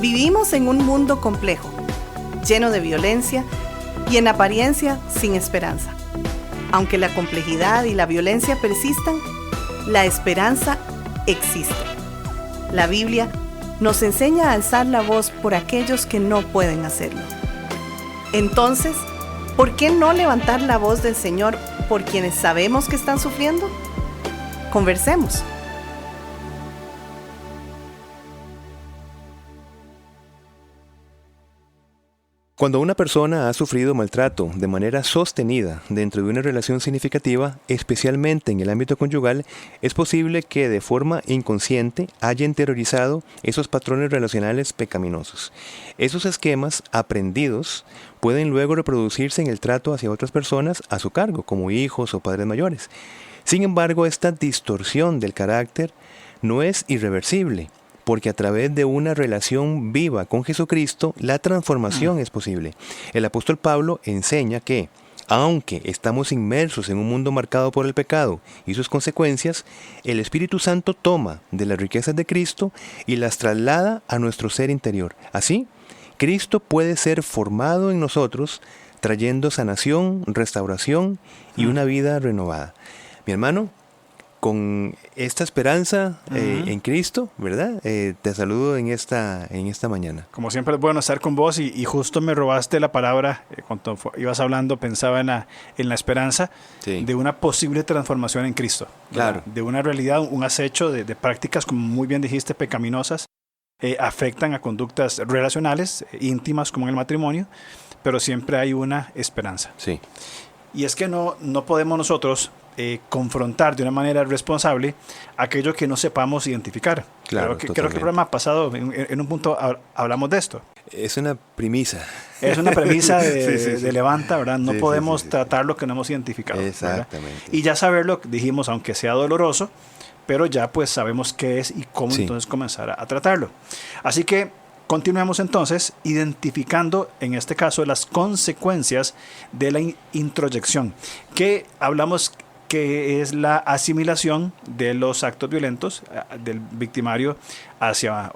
Vivimos en un mundo complejo, lleno de violencia y en apariencia sin esperanza. Aunque la complejidad y la violencia persistan, la esperanza existe. La Biblia nos enseña a alzar la voz por aquellos que no pueden hacerlo. Entonces, ¿por qué no levantar la voz del Señor por quienes sabemos que están sufriendo? Conversemos. Cuando una persona ha sufrido maltrato de manera sostenida dentro de una relación significativa, especialmente en el ámbito conyugal, es posible que de forma inconsciente haya interiorizado esos patrones relacionales pecaminosos. Esos esquemas aprendidos pueden luego reproducirse en el trato hacia otras personas a su cargo, como hijos o padres mayores. Sin embargo, esta distorsión del carácter no es irreversible, porque a través de una relación viva con Jesucristo, la transformación es posible. El apóstol Pablo enseña que, aunque estamos inmersos en un mundo marcado por el pecado y sus consecuencias, el Espíritu Santo toma de las riquezas de Cristo y las traslada a nuestro ser interior. Así, Cristo puede ser formado en nosotros, trayendo sanación, restauración y una vida renovada. Mi hermano, con esta esperanza en Cristo, ¿verdad? Te saludo en esta mañana. Como siempre es bueno estar con vos y justo me robaste la palabra. Cuando ibas hablando pensaba en la esperanza de una posible transformación en Cristo. ¿Verdad? Claro. De una realidad, un acecho de prácticas, como muy bien dijiste, pecaminosas, afectan a conductas relacionales, íntimas como en el matrimonio, pero siempre hay una esperanza. Sí. Y es que no podemos nosotros confrontar de una manera responsable aquello que no sepamos identificar. Claro, creo que el programa pasado, en un punto, hablamos de esto. Es una premisa. Es una premisa de sí. Levanta, ¿verdad? No podemos tratar lo que no hemos identificado. Exactamente. ¿Verdad? Y ya saberlo, dijimos, aunque sea doloroso, pero ya pues sabemos qué es y cómo entonces comenzar a tratarlo. Así que continuemos entonces identificando, en este caso, las consecuencias de la introyección, que hablamos que es la asimilación de los actos violentos del victimario hacia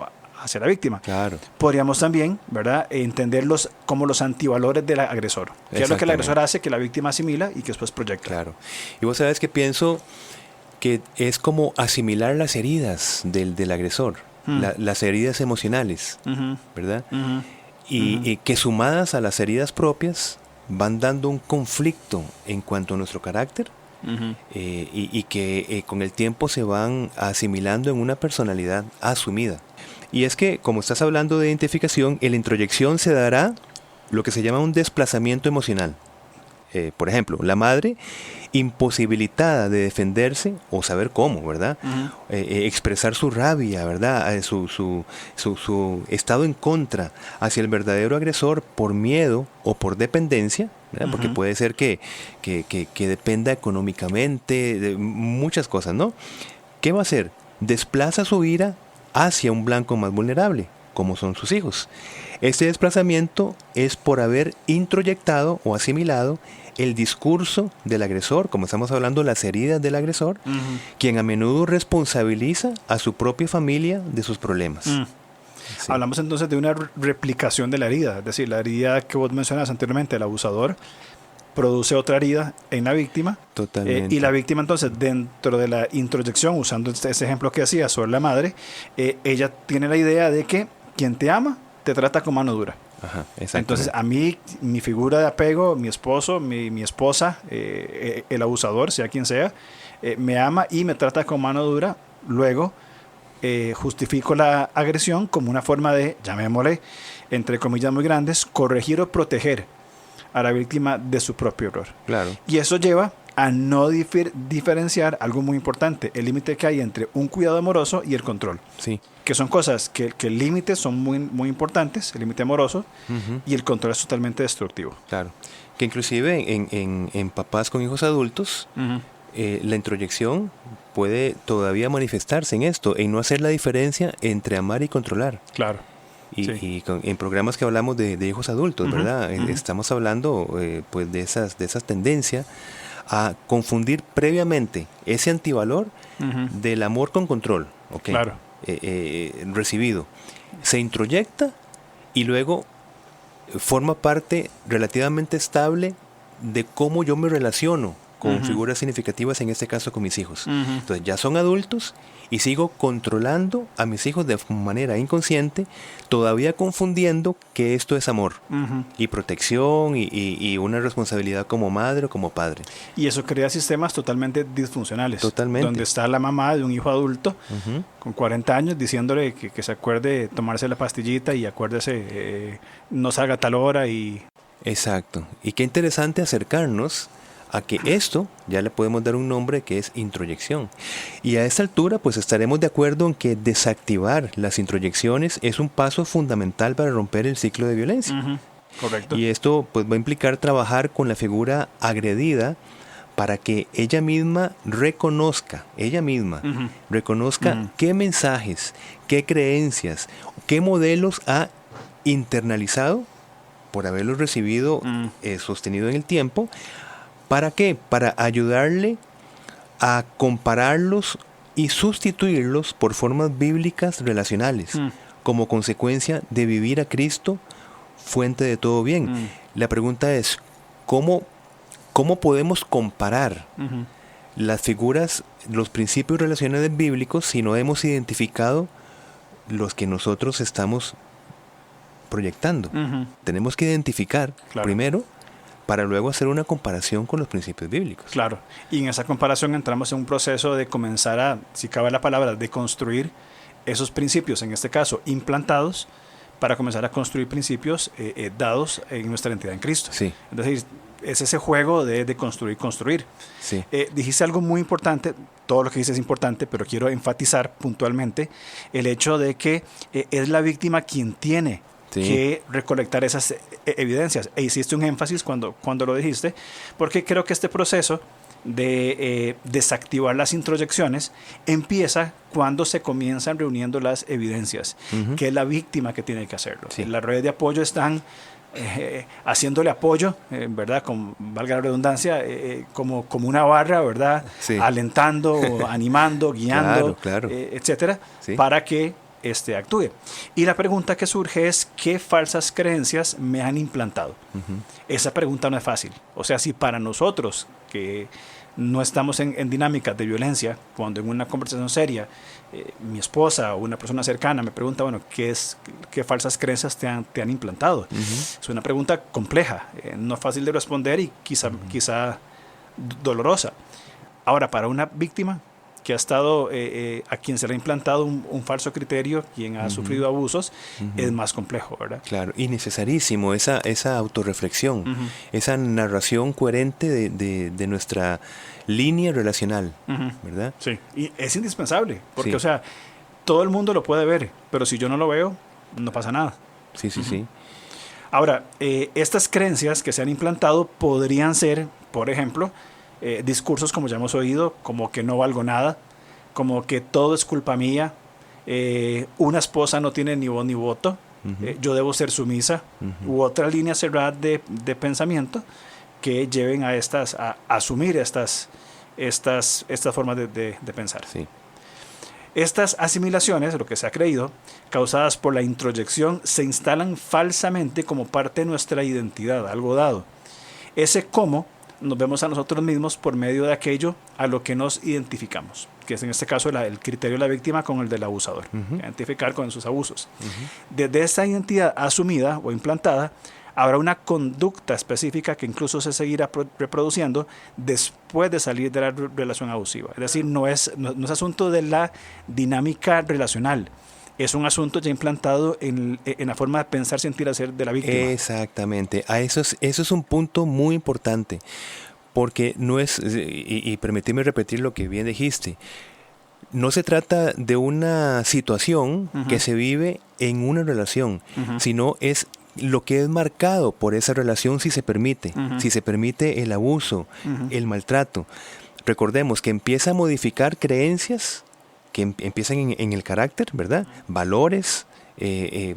la víctima. Claro. Podríamos también, ¿verdad?, entenderlos como los antivalores del agresor. Que es lo que el agresor hace, que la víctima asimila y que después proyecta. Claro. Y vos sabés que pienso que es como asimilar las heridas del agresor. Las heridas emocionales, ¿verdad? Y que sumadas a las heridas propias van dando un conflicto en cuanto a nuestro carácter y que con el tiempo se van asimilando en una personalidad asumida. Y es que, como estás hablando de identificación, en la introyección se dará lo que se llama un desplazamiento emocional. Por ejemplo, la madre imposibilitada de defenderse o saber cómo, ¿verdad? Expresar su rabia, ¿verdad? Su estado en contra hacia el verdadero agresor por miedo o por dependencia, ¿verdad? Porque puede ser que dependa económicamente de muchas cosas, ¿no? ¿Qué va a hacer? Desplaza su ira hacia un blanco más vulnerable, como son sus hijos. Este desplazamiento es por haber introyectado o asimilado el discurso del agresor, como estamos hablando, las heridas del agresor, quien a menudo responsabiliza a su propia familia de sus problemas. Sí. Hablamos entonces de una replicación de la herida, es decir, la herida que vos mencionas anteriormente, el abusador produce otra herida en la víctima. Totalmente. Y la víctima entonces, dentro de la introyección, usando ese ejemplo que hacía sobre la madre, ella tiene la idea de que quien te ama te trata con mano dura. Ajá, entonces a mí, mi figura de apego, mi esposo, mi esposa, el abusador, sea quien sea, me ama y me trata con mano dura. Luego justifico la agresión como una forma de, llamémosle, entre comillas muy grandes, corregir o proteger a la víctima de su propio error. Claro. Y eso lleva a no diferenciar algo muy importante, el límite que hay entre un cuidado amoroso y el control. Sí. Que son cosas que el límite son muy, muy importantes, el límite amoroso, y el control es totalmente destructivo. Claro. Que inclusive en papás con hijos adultos, la introyección puede todavía manifestarse en esto, en no hacer la diferencia entre amar y controlar. Claro. Y en programas que hablamos de hijos adultos, ¿verdad? Estamos hablando pues de esas tendencias a confundir previamente ese antivalor del amor con control, ¿okay? Claro. Recibido. se introyecta y luego forma parte relativamente estable de cómo yo me relaciono con figuras significativas, en este caso con mis hijos. Entonces ya son adultos y sigo controlando a mis hijos de manera inconsciente, todavía confundiendo que esto es amor y protección y una responsabilidad como madre o como padre. Y eso crea sistemas totalmente disfuncionales. Totalmente. Donde está la mamá de un hijo adulto con 40 años diciéndole que se acuerde tomarse la pastillita y acuérdese, no salga a tal hora y... Exacto. Y qué interesante acercarnos a que esto ya le podemos dar un nombre que es introyección. Y a esta altura pues estaremos de acuerdo en que desactivar las introyecciones es un paso fundamental para romper el ciclo de violencia. Correcto. Y esto pues va a implicar trabajar con la figura agredida para que ella misma reconozca qué mensajes, qué creencias, qué modelos ha internalizado por haberlos recibido sostenido en el tiempo. ¿Para qué? Para ayudarle a compararlos y sustituirlos por formas bíblicas relacionales, como consecuencia de vivir a Cristo, fuente de todo bien. La pregunta es, ¿cómo podemos comparar las figuras, los principios relacionales bíblicos si no hemos identificado los que nosotros estamos proyectando? Tenemos que identificar primero, para luego hacer una comparación con los principios bíblicos. Claro, y en esa comparación entramos en un proceso de comenzar a, si cabe la palabra, de construir esos principios, en este caso implantados, para comenzar a construir principios dados en nuestra identidad en Cristo. Sí. Es decir, es ese juego de construir. Sí. Dijiste algo muy importante, todo lo que dices es importante, pero quiero enfatizar puntualmente el hecho de que es la víctima quien tiene que recolectar esas evidencias. E hiciste un énfasis cuando lo dijiste, porque creo que este proceso de desactivar las introyecciones empieza cuando se comienzan reuniendo las evidencias, que es la víctima que tiene que hacerlo. Sí. Las redes de apoyo están haciéndole apoyo, ¿verdad? Valga la redundancia, como una barra, ¿verdad? Sí. Alentando, animando, guiando, claro. etcétera, Sí. para que actúe. Y la pregunta que surge es, ¿qué falsas creencias me han implantado? Esa pregunta no es fácil. O sea, si para nosotros, que no estamos en dinámicas de violencia, cuando en una conversación seria, mi esposa o una persona cercana me pregunta, bueno, ¿qué falsas creencias te han implantado? Es una pregunta compleja, no fácil de responder y quizá dolorosa. Ahora, para una víctima que ha estado, a quien se le ha implantado un falso criterio, quien ha sufrido abusos, es más complejo, ¿verdad? Claro, y necesarísimo esa autorreflexión, esa narración coherente de nuestra línea relacional, ¿verdad? Sí, y es indispensable, porque, Sí. o sea, todo el mundo lo puede ver, pero si yo no lo veo, no pasa nada. Sí. Ahora, estas creencias que se han implantado podrían ser, por ejemplo, discursos como ya hemos oído, como que no valgo nada, como que todo es culpa mía, una esposa no tiene ni voz ni voto, yo debo ser sumisa, u otra línea cerrada de pensamiento que lleven a asumir estas formas de pensar. Sí. Estas asimilaciones, lo que se ha creído, causadas por la introyección, se instalan falsamente como parte de nuestra identidad, algo dado. Ese cómo nos vemos a nosotros mismos por medio de aquello a lo que nos identificamos, que es en este caso el criterio de la víctima con el del abusador, identificar con sus abusos. Desde esa identidad asumida o implantada, habrá una conducta específica que incluso se seguirá reproduciendo después de salir de la relación abusiva. Es decir, no es asunto de la dinámica relacional, es un asunto ya implantado en la forma de pensar, sentir, hacer de la víctima. Exactamente. Eso es un punto muy importante, porque no es, y permíteme repetir lo que bien dijiste, no se trata de una situación que se vive en una relación, sino es lo que es marcado por esa relación si se permite, si se permite el abuso, el maltrato. Recordemos que empieza a modificar creencias que empiezan en el carácter, ¿verdad? Valores,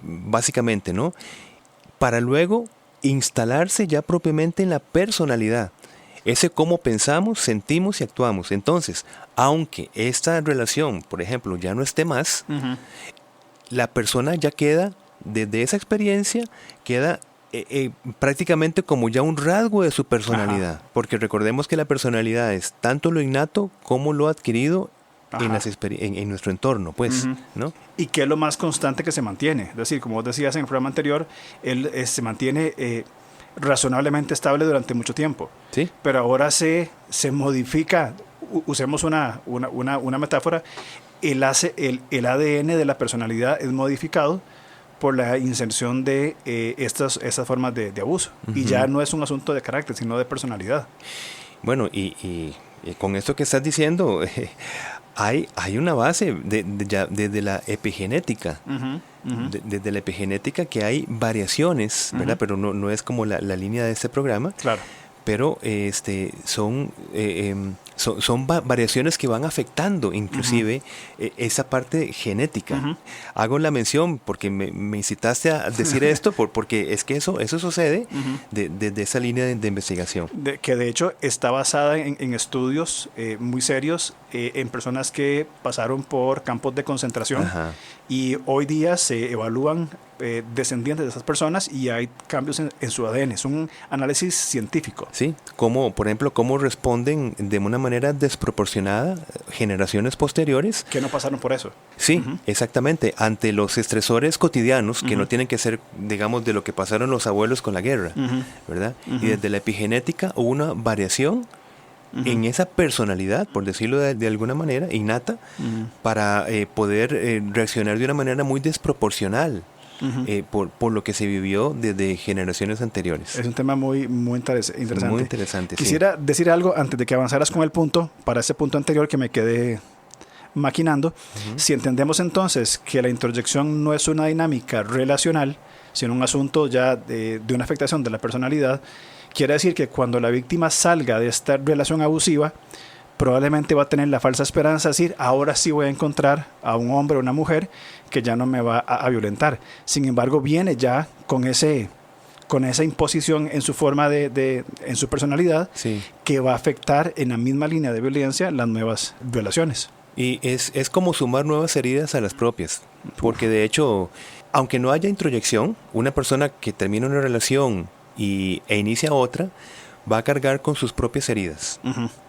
básicamente, ¿no? Para luego instalarse ya propiamente en la personalidad. Ese cómo pensamos, sentimos y actuamos. Entonces, aunque esta relación, por ejemplo, ya no esté más, la persona ya queda, desde esa experiencia, queda prácticamente como ya un rasgo de su personalidad. Ajá. Porque recordemos que la personalidad es tanto lo innato como lo adquirido en nuestro entorno, pues, ¿no? Y que es lo más constante que se mantiene. Es decir, como vos decías en el programa anterior, él se mantiene razonablemente estable durante mucho tiempo. ¿Sí? Pero ahora se modifica, usemos una metáfora, el ADN de la personalidad es modificado por la inserción de estas formas de abuso. Y ya no es un asunto de carácter, sino de personalidad. Bueno, y con esto que estás diciendo, hay una base desde la epigenética. Desde la epigenética que hay variaciones, ¿verdad? Pero no es como la línea de este programa. Claro. Pero son variaciones que van afectando inclusive esa parte genética. Hago la mención porque me incitaste a decir esto porque es que eso sucede desde esa línea de investigación. Que de hecho está basada en estudios muy serios en personas que pasaron por campos de concentración. Y hoy día se evalúan descendientes de esas personas y hay cambios en su ADN. Es un análisis científico. Sí, por ejemplo, cómo responden de una manera desproporcionada generaciones posteriores. Que no pasaron por eso. Sí, exactamente. Ante los estresores cotidianos, que no tienen que ser, digamos, de lo que pasaron los abuelos con la guerra, ¿verdad? Y desde la epigenética hubo una variación en esa personalidad, por decirlo de alguna manera, innata, para poder reaccionar de una manera muy desproporcional por lo que se vivió desde generaciones anteriores. Es un tema muy interesante. Muy interesante. Quisiera decir algo antes de que avanzaras con el punto, para ese punto anterior que me quedé maquinando. Si entendemos entonces que la introyección no es una dinámica relacional, sino un asunto ya de una afectación de la personalidad, quiere decir que cuando la víctima salga de esta relación abusiva, probablemente va a tener la falsa esperanza de decir, ahora sí voy a encontrar a un hombre o una mujer que ya no me va a violentar. Sin embargo, viene ya con esa imposición en su forma en su personalidad, que va a afectar en la misma línea de violencia las nuevas violaciones. Y es como sumar nuevas heridas a las propias, porque de hecho, aunque no haya introyección, una persona que termina una relación e inicia otra, va a cargar con sus propias heridas.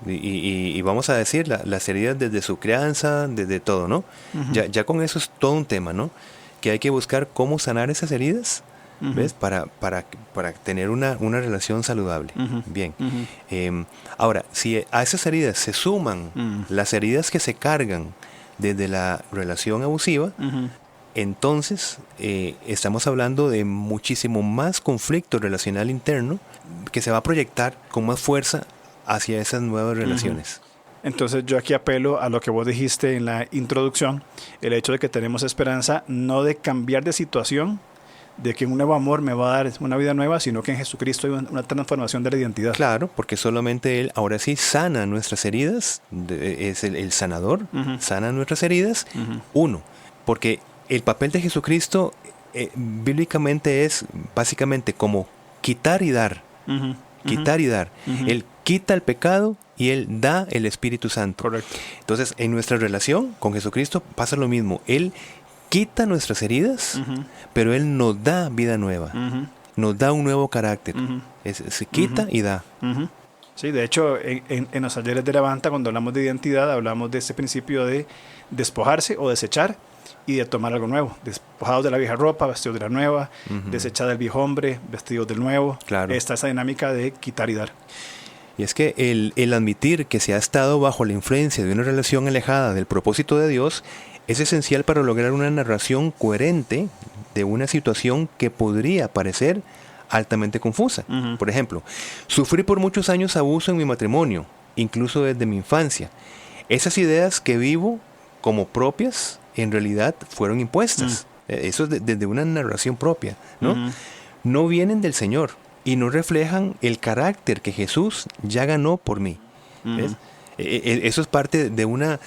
Y vamos a decir, las heridas desde su crianza, desde todo, ¿no? Ya con eso es todo un tema, ¿no? Que hay que buscar cómo sanar esas heridas, ¿ves? Para tener una relación saludable. Bien. Ahora, si a esas heridas se suman las heridas que se cargan desde la relación abusiva, entonces estamos hablando de muchísimo más conflicto relacional interno que se va a proyectar con más fuerza hacia esas nuevas relaciones. Entonces yo aquí apelo a lo que vos dijiste en la introducción, el hecho de que tenemos esperanza no de cambiar de situación, de que un nuevo amor me va a dar una vida nueva, sino que en Jesucristo hay una transformación de la identidad. Claro, porque solamente Él ahora sí sana nuestras heridas, es el sanador, sana nuestras heridas, uno, porque el papel de Jesucristo bíblicamente es básicamente como quitar y dar. Quitar y dar. Él quita el pecado y Él da el Espíritu Santo. Correcto. Entonces, en nuestra relación con Jesucristo pasa lo mismo. Él quita nuestras heridas, pero Él nos da vida nueva. Nos da un nuevo carácter. Se quita y da. Sí, de hecho, en los talleres de Levanta, cuando hablamos de identidad, hablamos de ese principio de despojarse o desechar y de tomar algo nuevo. Despojados de la vieja ropa, vestidos de la nueva, desechada del viejo hombre, vestidos del nuevo. Claro. Esta es esa dinámica de quitar y dar. Y es que el admitir que se ha estado bajo la influencia de una relación alejada del propósito de Dios es esencial para lograr una narración coherente de una situación que podría parecer altamente confusa. Por ejemplo, sufrí por muchos años abuso en mi matrimonio, incluso desde mi infancia. Esas ideas que vivo como propias, en realidad fueron impuestas. Eso es desde una narración propia, ¿no? No vienen del Señor y no reflejan el carácter que Jesús ya ganó por mí. ¿Ves? Eso es parte de una,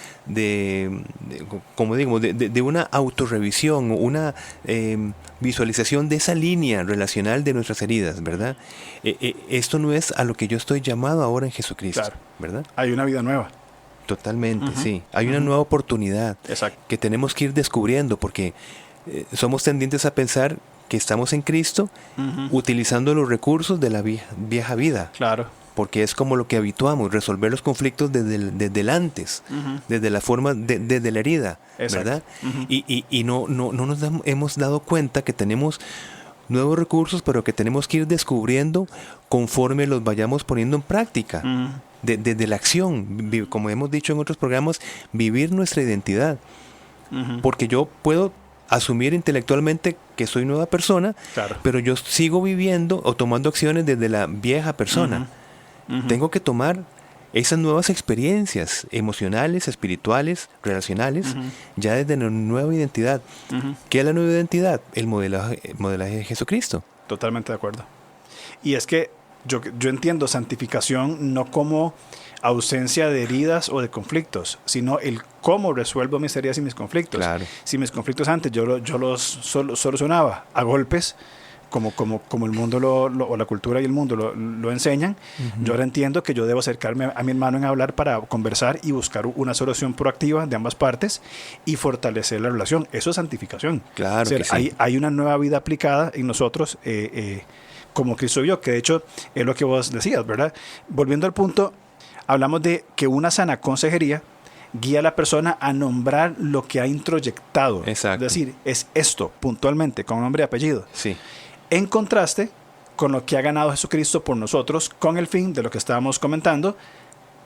como digo, de una autorrevisión, una visualización de esa línea relacional de nuestras heridas, ¿verdad? Esto no es a lo que yo estoy llamado ahora en Jesucristo, claro. ¿verdad? Hay una vida nueva. Totalmente, sí. Hay una nueva oportunidad Exacto. que tenemos que ir descubriendo porque somos tendientes a pensar que estamos en Cristo utilizando los recursos de la vieja vida. Claro. Porque es como lo que habituamos, resolver los conflictos desde el antes, desde la forma, desde la herida, ¿verdad? Y no nos hemos dado cuenta que tenemos nuevos recursos, pero que tenemos que ir descubriendo conforme los vayamos poniendo en práctica. Desde la acción, como hemos dicho en otros programas, vivir nuestra identidad. Porque yo puedo asumir intelectualmente que soy nueva persona, claro, pero yo sigo viviendo o tomando acciones desde la vieja persona. Tengo que tomar esas nuevas experiencias emocionales, espirituales, relacionales, ya desde la nueva identidad. ¿Qué es la nueva identidad? El modelaje de Jesucristo. Totalmente de acuerdo. Y es que yo entiendo santificación no como ausencia de heridas o de conflictos, sino el cómo resuelvo mis heridas y mis conflictos. Claro. Si mis conflictos antes yo los solucionaba a golpes, como el mundo o la cultura y el mundo lo enseñan, yo ahora entiendo que yo debo acercarme a mi hermano en hablar para conversar y buscar una solución proactiva de ambas partes y fortalecer la relación. Eso es santificación. Claro, o sea, que sí. Hay una nueva vida aplicada en nosotros como Cristo vio, que de hecho es lo que vos decías, ¿verdad? Volviendo al punto, hablamos de que una sana consejería guía a la persona a nombrar lo que ha introyectado. Exacto. Es decir, es esto, puntualmente, con nombre y apellido. Sí. En contraste con lo que ha ganado Jesucristo por nosotros, con el fin de lo que estábamos comentando,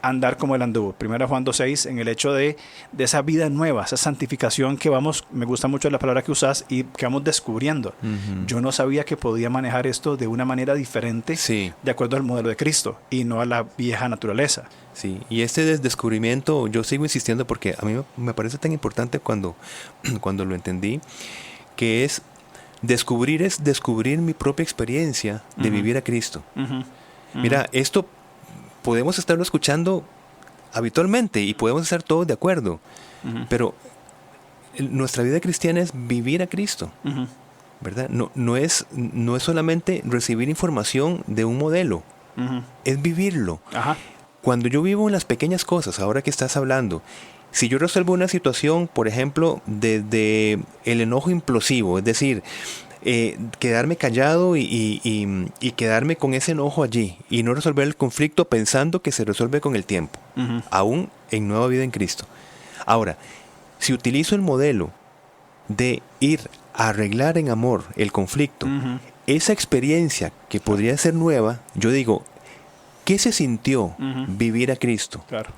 andar como Él anduvo. 1 Juan 2:6, en el hecho de esa vida nueva, esa santificación que me gusta mucho la palabra que usás, y que vamos descubriendo. Yo no sabía que podía manejar esto de una manera diferente, sí, de acuerdo al modelo de Cristo, y no a la vieja naturaleza. Sí, y este descubrimiento, yo sigo insistiendo porque a mí me parece tan importante cuando lo entendí, que es descubrir mi propia experiencia de vivir a Cristo. Mira, esto podemos estarlo escuchando habitualmente y podemos estar todos de acuerdo, pero nuestra vida cristiana es vivir a Cristo, ¿verdad? No es solamente recibir información de un modelo, es vivirlo. Ajá. Cuando yo vivo en las pequeñas cosas, ahora que estás hablando, si yo resuelvo una situación, por ejemplo, desde el enojo implosivo, es decir, quedarme callado y quedarme con ese enojo allí y no resolver el conflicto pensando que se resuelve con el tiempo, aún en nueva vida en Cristo. Ahora, si utilizo el modelo de ir a arreglar en amor el conflicto, esa experiencia que podría ser nueva, yo digo, ¿qué se sintió vivir a Cristo? Claro.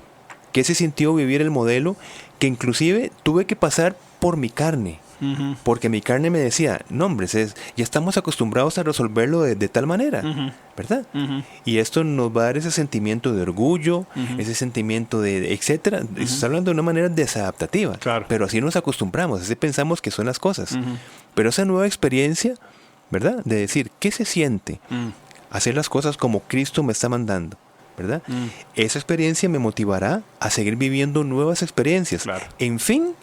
¿Qué se sintió vivir el modelo que inclusive tuve que pasar por mi carne? Porque mi carne me decía, no hombre, ya estamos acostumbrados a resolverlo de tal manera, ¿verdad? Y esto nos va a dar ese sentimiento de orgullo, ese sentimiento de etcétera. Está hablando de una manera desadaptativa, claro, pero así nos acostumbramos, así pensamos que son las cosas. Pero esa nueva experiencia, ¿verdad? De decir, ¿qué se siente? Hacer las cosas como Cristo me está mandando, ¿verdad? Esa experiencia me motivará a seguir viviendo nuevas experiencias. Claro. En fin,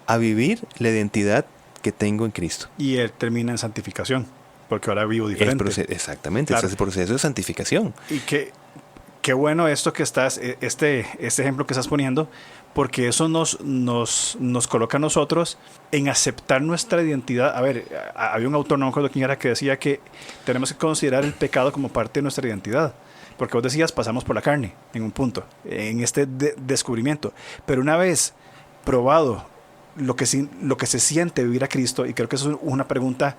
a vivir la identidad que tengo en Cristo. Y Él termina en santificación, porque ahora vivo diferente. Exactamente, claro. Ese es el proceso de santificación. Y qué bueno esto que este ejemplo que estás poniendo, porque eso nos coloca a nosotros en aceptar nuestra identidad. A ver, había un autor, no me acuerdo quién era, que decía que tenemos que considerar el pecado como parte de nuestra identidad. Porque vos decías, pasamos por la carne en un punto, en este descubrimiento. Pero una vez probado lo que se siente vivir a Cristo, y creo que eso es una pregunta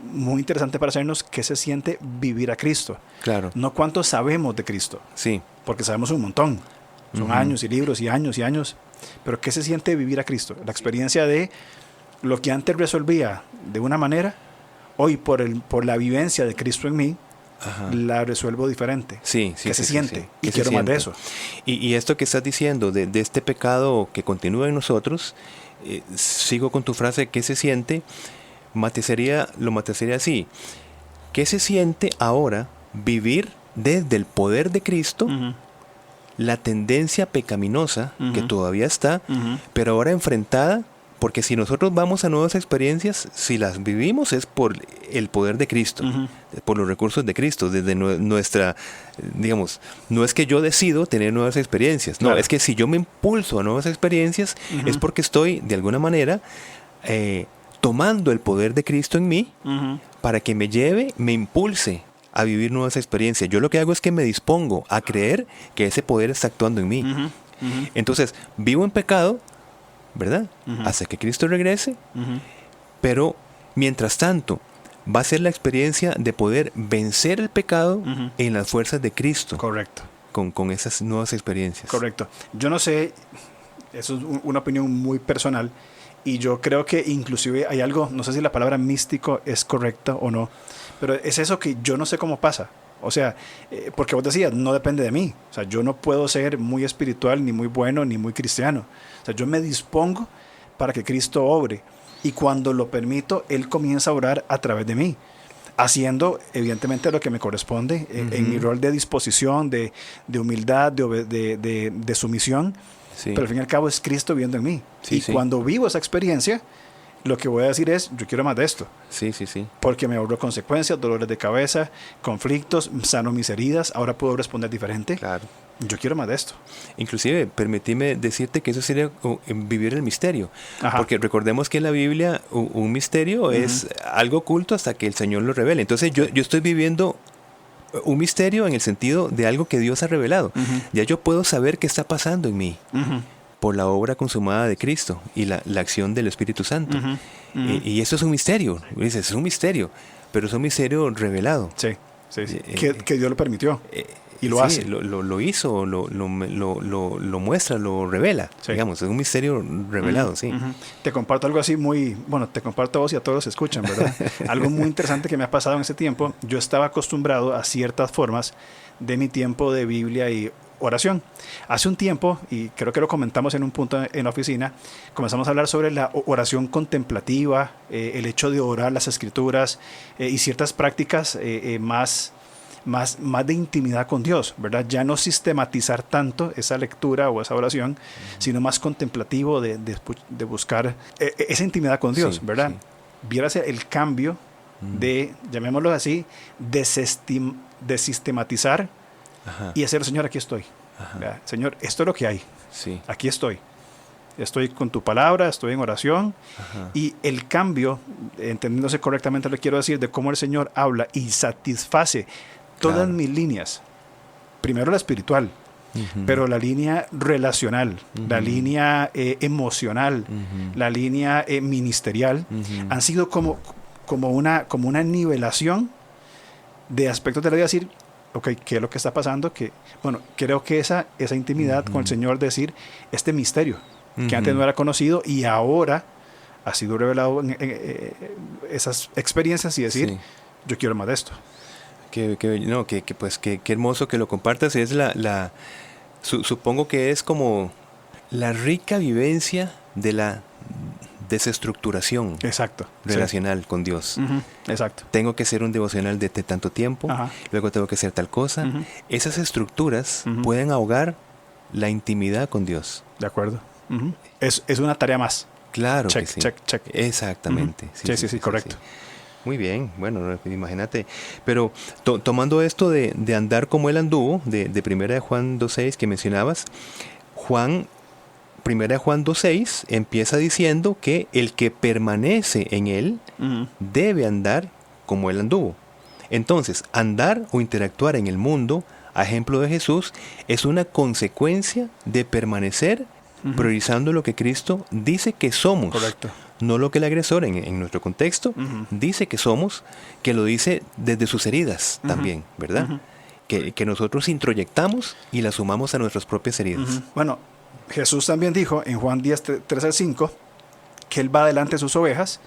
muy interesante para hacernos, ¿qué se siente vivir a Cristo? Claro. No cuánto sabemos de Cristo. Sí. Porque sabemos un montón. Son años y libros y años y años. Pero ¿qué se siente vivir a Cristo? La experiencia de lo que antes resolvía de una manera, hoy por la vivencia de Cristo en mí, la resuelvo diferente. Sí, ¿Qué se siente? Sí. Y quiero más de eso. Y esto que estás diciendo, de este pecado que continúa en nosotros, sigo con tu frase, ¿qué se siente? Lo matizaría así. ¿Qué se siente ahora vivir desde el poder de Cristo la tendencia pecaminosa que todavía está, pero ahora enfrentada? Porque si nosotros vamos a nuevas experiencias, si las vivimos es por el poder de Cristo, por los recursos de Cristo, desde nuestra, digamos, no es que yo decido tener nuevas experiencias, no, es que si yo me impulso a nuevas experiencias es porque estoy, de alguna manera, tomando el poder de Cristo en mí para que me lleve, me impulse a vivir nuevas experiencias. Yo lo que hago es que me dispongo a creer que ese poder está actuando en mí. Entonces, vivo en pecado, ¿verdad? Hasta que Cristo regrese, pero mientras tanto, va a ser la experiencia de poder vencer el pecado en las fuerzas de Cristo. Correcto. Con esas nuevas experiencias. Correcto. Yo no sé, eso es una opinión muy personal, y yo creo que inclusive hay algo, no sé si la palabra místico es correcta o no, pero es eso que yo no sé cómo pasa. O sea, porque vos decías, no depende de mí. O sea, yo no puedo ser muy espiritual, ni muy bueno, ni muy cristiano. O sea, yo me dispongo para que Cristo obre. Y cuando lo permito, Él comienza a orar a través de mí, haciendo evidentemente lo que me corresponde en mi rol de disposición, de humildad, de sumisión. Sí. Pero al fin y al cabo es Cristo viviendo en mí. Sí, y cuando vivo esa experiencia, lo que voy a decir es, yo quiero más de esto. Sí. Porque me ahorro consecuencias, dolores de cabeza, conflictos, sano mis heridas, ahora puedo responder diferente. Claro. Yo quiero más de esto. Inclusive, permitime decirte que eso sería vivir el misterio. Ajá. Porque recordemos que en la Biblia un misterio es algo oculto hasta que el Señor lo revele. Entonces yo estoy viviendo un misterio en el sentido de algo que Dios ha revelado. Ya yo puedo saber qué está pasando en mí por la obra consumada de Cristo y la acción del Espíritu Santo. Y eso es un misterio. Dices, es un misterio, pero es un misterio revelado. Sí. Que Dios lo permitió. Y lo hace. Lo hizo, lo muestra, lo revela. Sí. Digamos, es un misterio revelado, sí. Te comparto algo así te comparto a vos y a todos los que escuchan, ¿verdad? Algo muy interesante que me ha pasado en ese tiempo. Yo estaba acostumbrado a ciertas formas de mi tiempo de Biblia y oración. Hace un tiempo, y creo que lo comentamos en un punto en la oficina, comenzamos a hablar sobre la oración contemplativa, el hecho de orar las escrituras y ciertas prácticas más de intimidad con Dios, ¿verdad? Ya no sistematizar tanto esa lectura o esa oración, sino más contemplativo de buscar esa intimidad con Dios, ¿verdad? Sí. Vieras el cambio de, llamémoslo así, de sistematizar y hacer, Señor, aquí estoy. Señor, esto es lo que hay. Sí. Aquí estoy. Estoy con tu palabra, estoy en oración. Y el cambio, entendiéndose correctamente lo que quiero decir, de cómo el Señor habla y satisface todas mis líneas. Primero la espiritual, pero la línea relacional, la línea emocional, la línea ministerial, han sido como una nivelación de aspectos de la vida. Decir, ok, ¿qué es lo que está pasando? Creo que esa intimidad con el Señor, decir, este misterio que antes no era conocido y ahora ha sido revelado en esas experiencias, y decir, yo quiero más de esto. Qué hermoso que lo compartas. Es supongo que es como la rica vivencia de la desestructuración relacional con Dios. Exacto. Tengo que hacer un devocional de tanto tiempo, luego tengo que hacer tal cosa. Esas estructuras pueden ahogar la intimidad con Dios. De acuerdo. Es una tarea más. Claro check, que sí. Check. Exactamente. Sí, correcto. Sí. Muy bien, bueno, imagínate. Pero tomando esto de andar como él anduvo, de 1 Juan 2.6 que mencionabas, 1 Juan 2.6 empieza diciendo que el que permanece en él debe andar como él anduvo. Entonces, andar o interactuar en el mundo, a ejemplo de Jesús, es una consecuencia de permanecer priorizando lo que Cristo dice que somos. Correcto. No lo que el agresor en nuestro contexto dice que somos, que lo dice desde sus heridas también, ¿verdad? Que nosotros introyectamos y las sumamos a nuestras propias heridas. Bueno, Jesús también dijo en Juan 10, 3 al 5, que Él va delante de sus ovejas,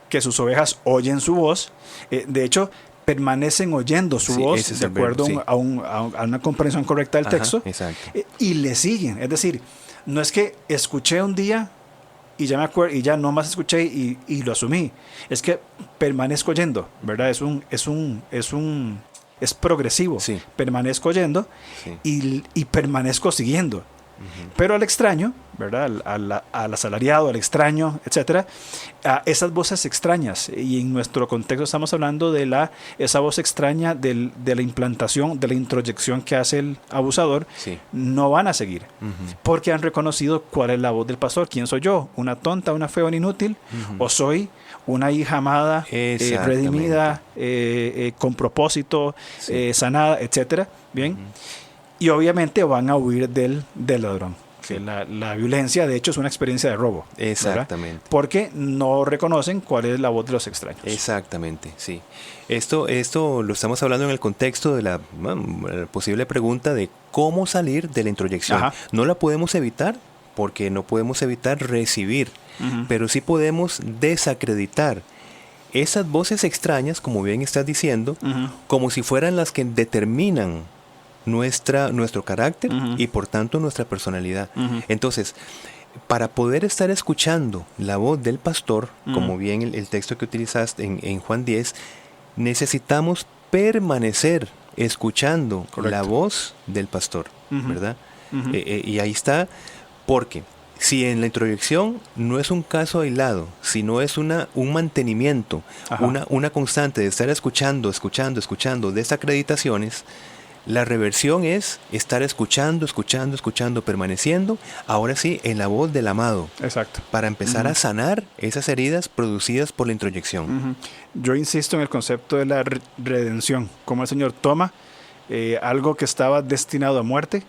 que sus ovejas oyen su voz. De hecho, permanecen oyendo su voz, de acuerdo a una comprensión correcta del texto, y le siguen. Es decir, no es que escuché un día y ya me acuerdo y ya no más escuché y lo asumí. Es que permanezco oyendo, ¿verdad? Es progresivo. Sí. Permanezco oyendo y permanezco siguiendo. Pero al extraño, ¿verdad? Al asalariado, al extraño, etcétera, a esas voces extrañas, y en nuestro contexto estamos hablando de esa voz extraña de la implantación, de la introyección que hace el abusador, no van a seguir, porque han reconocido cuál es la voz del pastor. ¿Quién soy yo? ¿Una tonta, una fea, un inútil? ¿O soy una hija amada, redimida, con propósito, sanada, etcétera? Bien. Y obviamente van a huir del ladrón. Que la violencia, de hecho, es una experiencia de robo. Exactamente. ¿Verdad? Porque no reconocen cuál es la voz de los extraños. Exactamente, sí. Esto lo estamos hablando en el contexto de la posible pregunta de cómo salir de la introyección. No la podemos evitar porque no podemos evitar recibir, pero sí podemos desacreditar esas voces extrañas, como bien estás diciendo, como si fueran las que determinan nuestro carácter y por tanto nuestra personalidad. Entonces, para poder estar escuchando la voz del pastor, como bien el texto que utilizaste en Juan 10, necesitamos permanecer escuchando la voz del pastor, ¿verdad? Y ahí está, porque si en la introyección no es un caso aislado, sino es un mantenimiento, una constante de estar escuchando desacreditaciones, la reversión es estar escuchando, permaneciendo, ahora sí, en la voz del amado. Exacto. Para empezar a sanar esas heridas producidas por la introyección. Yo insisto en el concepto de la redención, como el Señor toma algo que estaba destinado a muerte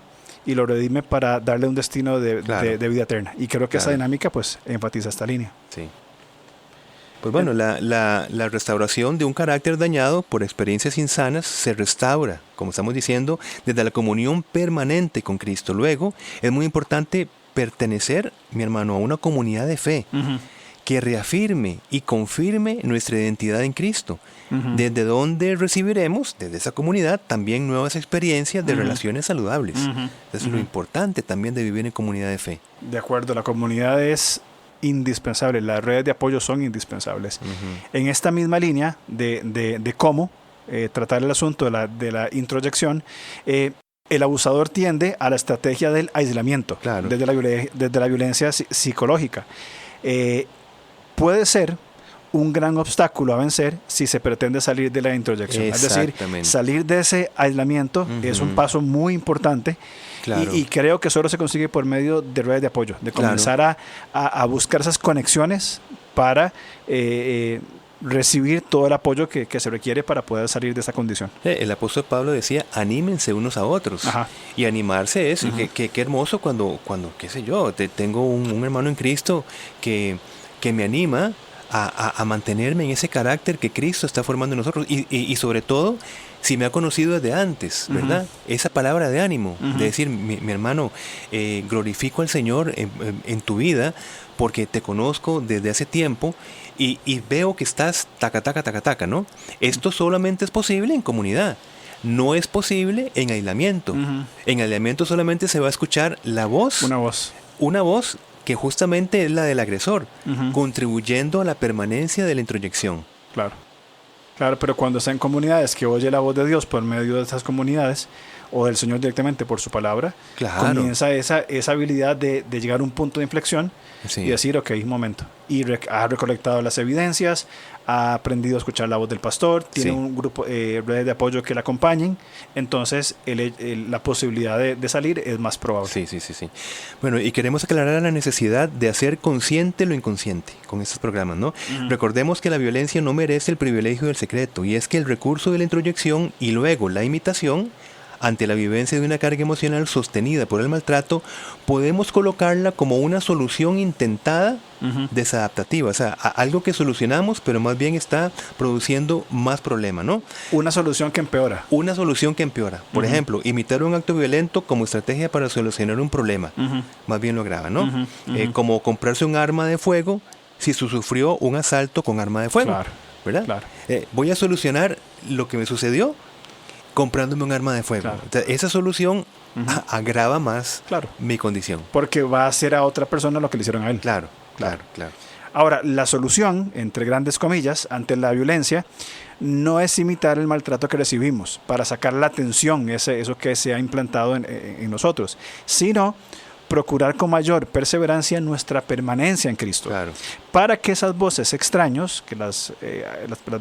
y lo redime para darle un destino de vida eterna. Y creo que esa dinámica pues enfatiza esta línea. Sí. Pues bueno, la restauración de un carácter dañado por experiencias insanas se restaura, como estamos diciendo, desde la comunión permanente con Cristo. Luego, es muy importante pertenecer, mi hermano, a una comunidad de fe que reafirme y confirme nuestra identidad en Cristo, desde donde recibiremos, desde esa comunidad, también nuevas experiencias de relaciones saludables. Eso es lo importante también de vivir en comunidad de fe. De acuerdo, la comunidad es indispensable, las redes de apoyo son indispensables. En esta misma línea de cómo tratar el asunto de la introyección, el abusador tiende a la estrategia del aislamiento, desde la violencia psicológica. Puede ser un gran obstáculo a vencer si se pretende salir de la introyección. Es decir, salir de ese aislamiento es un paso muy importante. Y creo que solo se consigue por medio de redes de apoyo, de comenzar a buscar esas conexiones para recibir todo el apoyo que se requiere para poder salir de esa condición. El apóstol Pablo decía, anímense unos a otros. Y animarse es, qué hermoso cuando, qué sé yo, tengo un hermano en Cristo que me anima a mantenerme en ese carácter que Cristo está formando en nosotros y sobre todo si me ha conocido desde antes, ¿verdad? Esa palabra de ánimo, de decir, mi hermano, glorifico al Señor en tu vida porque te conozco desde hace tiempo y veo que estás taca, ¿no? Esto solamente es posible en comunidad. No es posible en aislamiento. En aislamiento solamente se va a escuchar la voz. Una voz que justamente es la del agresor, contribuyendo a la permanencia de la introyección. Claro, pero cuando está en comunidades que oye la voz de Dios por medio de esas comunidades, o del Señor directamente por su palabra, comienza esa habilidad de llegar a un punto de inflexión y decir, ok, un momento. Y ha recolectado las evidencias, ha aprendido a escuchar la voz del pastor, tiene un grupo de apoyo que le acompañen, entonces la posibilidad de salir es más probable. Sí. Bueno, y queremos aclarar la necesidad de hacer consciente lo inconsciente con estos programas, ¿no? Recordemos que la violencia no merece el privilegio del secreto, y es que el recurso de la introyección y luego la imitación ante la vivencia de una carga emocional sostenida por el maltrato, podemos colocarla como una solución intentada desadaptativa, o sea, algo que solucionamos, pero más bien está produciendo más problema, ¿no? Una solución que empeora. Por ejemplo, imitar un acto violento como estrategia para solucionar un problema, más bien lo agrava, ¿no? Como comprarse un arma de fuego si sufrió un asalto con arma de fuego, ¿verdad? Voy a solucionar lo que me sucedió comprándome un arma de fuego. Esa solución agrava más mi condición. Porque va a hacer a otra persona lo que le hicieron a él. Claro. Ahora, la solución, entre grandes comillas, ante la violencia, no es imitar el maltrato que recibimos para sacar la atención, eso que se ha implantado en nosotros, sino procurar con mayor perseverancia nuestra permanencia en Cristo. Claro. Para que esas voces extraños que las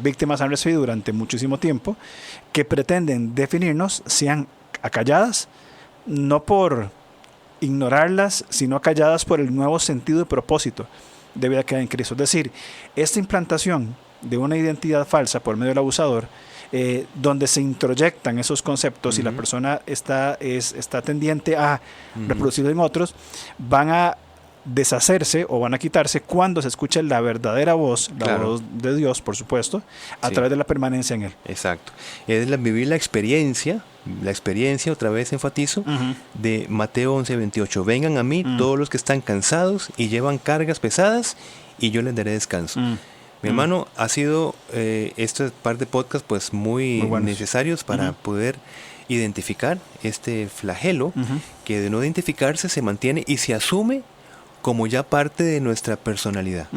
víctimas han recibido durante muchísimo tiempo, que pretenden definirnos, sean acalladas, no por ignorarlas, sino acalladas por el nuevo sentido y propósito de vida que hay en Cristo. Es decir, esta implantación de una identidad falsa por medio del abusador, donde se introyectan esos conceptos y la persona está tendiente a reproducirlo en otros, van a deshacerse o van a quitarse cuando se escuche la verdadera voz, la voz de Dios, por supuesto, a través de la permanencia en Él. Exacto. Es vivir la experiencia, otra vez enfatizo, de Mateo 11:28. Vengan a mí todos los que están cansados y llevan cargas pesadas y yo les daré descanso. Mi hermano, ha sido este par de podcast pues muy necesarios para poder identificar este flagelo que de no identificarse se mantiene y se asume como ya parte de nuestra personalidad.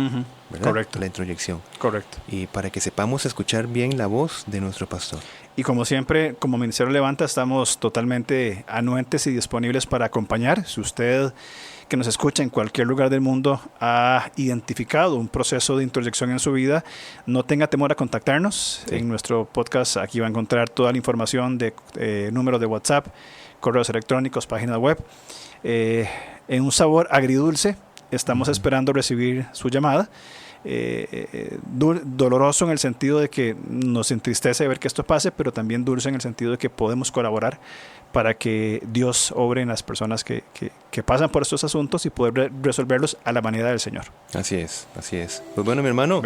Correcto. La introyección. Correcto. Y para que sepamos escuchar bien la voz de nuestro pastor. Y como siempre, como Ministerio Levanta, estamos totalmente anuentes y disponibles para acompañar. Si usted que nos escucha en cualquier lugar del mundo ha identificado un proceso de introyección en su vida, no tenga temor a contactarnos. En nuestro podcast aquí va a encontrar toda la información de números de WhatsApp, correos electrónicos, página web. En un sabor agridulce, estamos esperando recibir su llamada. Doloroso en el sentido de que nos entristece ver que esto pase, pero también dulce en el sentido de que podemos colaborar para que Dios obre en las personas que pasan por estos asuntos y poder resolverlos a la manera del Señor. Así es, así es. Pues bueno, mi hermano,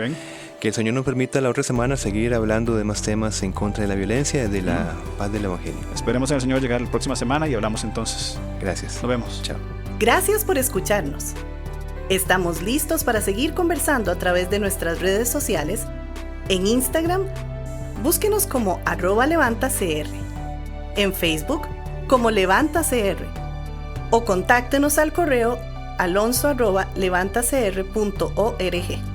que el Señor nos permita la otra semana seguir hablando de más temas en contra de la violencia y de la paz del Evangelio. Esperemos en el Señor llegar la próxima semana y hablamos entonces. Gracias. Nos vemos. Chao. Gracias por escucharnos. Estamos listos para seguir conversando a través de nuestras redes sociales. En Instagram, búsquenos como @levantacr. En Facebook, como LevantaCR. O contáctenos al correo alonso@levantacr.org.